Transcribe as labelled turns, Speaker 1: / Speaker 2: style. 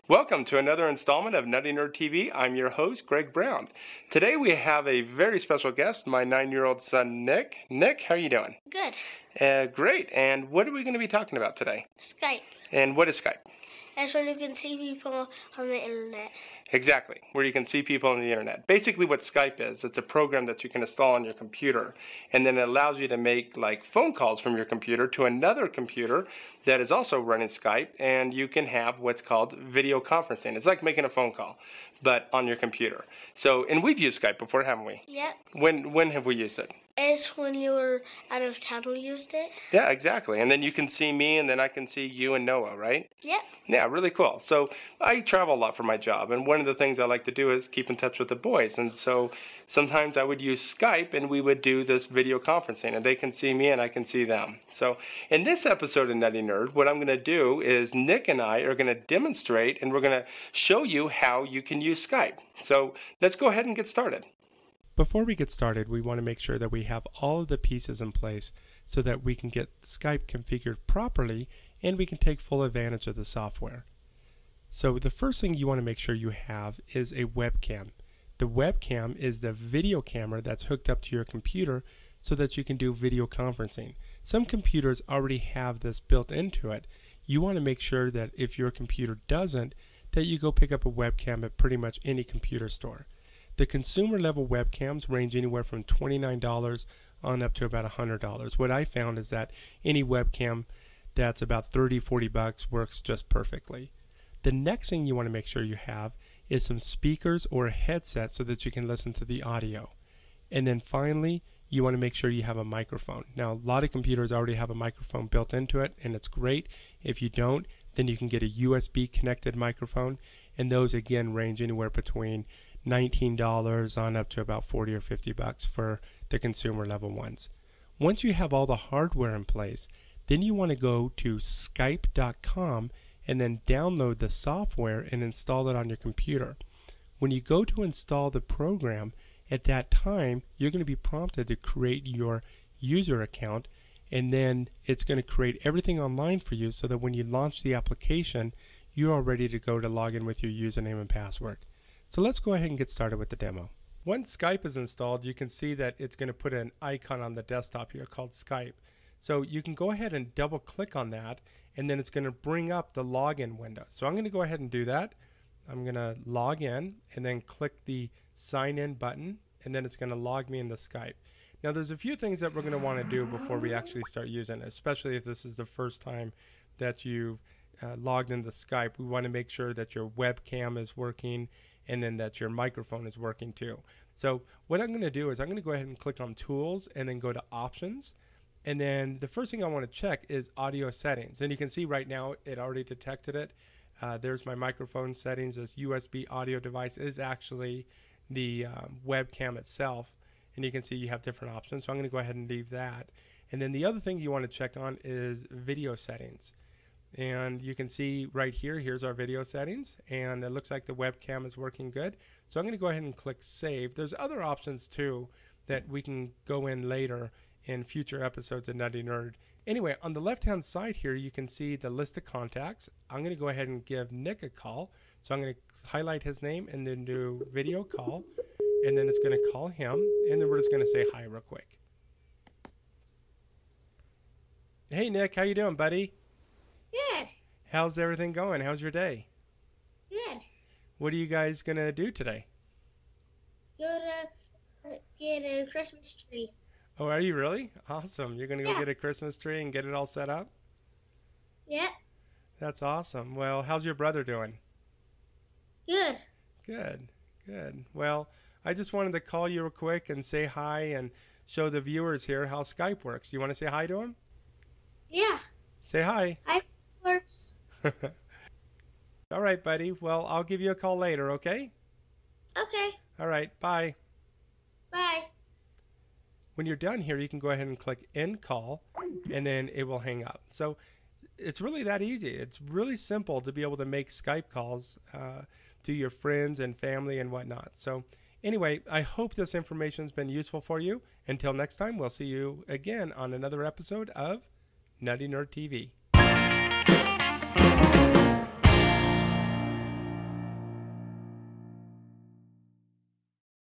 Speaker 1: Welcome to another installment of NuttyNerd TV. I'm your host, Greg Brown. Today we have a very special guest, my 9-year-old son, Nick. Nick, how are you doing?
Speaker 2: Good.
Speaker 1: Great. And what are we going to be talking about today?
Speaker 2: Skype.
Speaker 1: And what is Skype?
Speaker 2: That's where you can see people on the internet.
Speaker 1: Exactly, where you can see people on the internet. Basically what Skype is, it's a program that you can install on your computer, and then it allows you to make like phone calls from your computer to another computer that is also running Skype, and you can have what's called video conferencing. It's like making a phone call, but on your computer. So, and we've used Skype before, haven't we?
Speaker 2: Yep.
Speaker 1: When have we used it?
Speaker 2: It's when you were out of town we used it.
Speaker 1: Yeah, exactly. And then you can see me, and then I can see you and Noah, right?
Speaker 2: Yep.
Speaker 1: Yeah, really cool. So I travel a lot for my job, and one of the things I like to do is keep in touch with the boys. And so sometimes I would use Skype, and we would do this video conferencing, and they can see me, and I can see them. So in this episode of Nutty Nerd, what I'm going to do is Nick and I are going to demonstrate, and we're going to show you how you can use Skype. So let's go ahead and get started. Before we get started, we want to make sure that we have all of the pieces in place so that we can get Skype configured properly and we can take full advantage of the software. So the first thing you want to make sure you have is a webcam. The webcam is the video camera that's hooked up to your computer so that you can do video conferencing. Some computers already have this built into it. You want to make sure that if your computer doesn't, that you go pick up a webcam at pretty much any computer store. The consumer level webcams range anywhere from $29 on up to about $100. What I found is that any webcam that's about $30-40 works just perfectly. The next thing you want to make sure you have is some speakers or a headset so that you can listen to the audio. And then finally, you want to make sure you have a microphone. Now, a lot of computers already have a microphone built into it, and it's great. If you don't, then you can get a USB connected microphone, and those again range anywhere between $19 on up to about $40 or $50 for the consumer level ones. Once you have all the hardware in place, then you want to go to Skype.com and then download the software and install it on your computer. When you go to install the program, at that time you're going to be prompted to create your user account, and then it's going to create everything online for you so that when you launch the application, you're all ready to go to log in with your username and password. So let's go ahead and get started with the demo. Once Skype is installed, you can see that it's going to put an icon on the desktop here called Skype. So you can go ahead and double click on that, and then it's going to bring up the login window. So I'm going to go ahead and do that. I'm going to log in and then click the sign in button, and then it's going to log me into Skype. Now there's a few things that we're going to want to do before we actually start using it, especially if this is the first time that you've logged into Skype. We want to make sure that your webcam is working and then that your microphone is working too. So what I'm going to do is I'm going to go ahead and click on Tools and then go to Options. And then the first thing I want to check is Audio Settings. And you can see right now it already detected it. There's my microphone settings. This USB audio device is actually the webcam itself. And you can see you have different options. So I'm going to go ahead and leave that. And then the other thing you want to check on is Video Settings. And you can see right here, here's our video settings, and it looks like the webcam is working good. So I'm going to go ahead and click Save. There's other options too that we can go in later in future episodes of Nutty Nerd. Anyway, on the left hand side here, you can see the list of contacts. I'm going to go ahead and give Nick a call. So I'm going to highlight his name and then do video call, and then it's going to call him, and then we're just going to say hi real quick. Hey Nick, how you doing, buddy?
Speaker 2: Good.
Speaker 1: How's everything going? How's your day?
Speaker 2: Good.
Speaker 1: What are you guys going to do today?
Speaker 2: Go to get a Christmas tree.
Speaker 1: Oh, are you really? Awesome. You're going to go get a Christmas tree and get it all set up?
Speaker 2: Yep.
Speaker 1: That's awesome. Well, how's your brother doing?
Speaker 2: Good.
Speaker 1: Good. Good. Well, I just wanted to call you real quick and say hi and show the viewers here how Skype works. Do you want to say hi to him?
Speaker 2: Yeah.
Speaker 1: Say hi.
Speaker 2: Hi, works.
Speaker 1: All right, buddy. Well, I'll give you a call later, okay?
Speaker 2: Okay.
Speaker 1: All right. Bye.
Speaker 2: Bye.
Speaker 1: When you're done here, you can go ahead and click End Call, and then it will hang up. So it's really that easy. It's really simple to be able to make Skype calls to your friends and family and whatnot. So anyway, I hope this information has been useful for you. Until next time, we'll see you again on another episode of Nutty Nerd TV.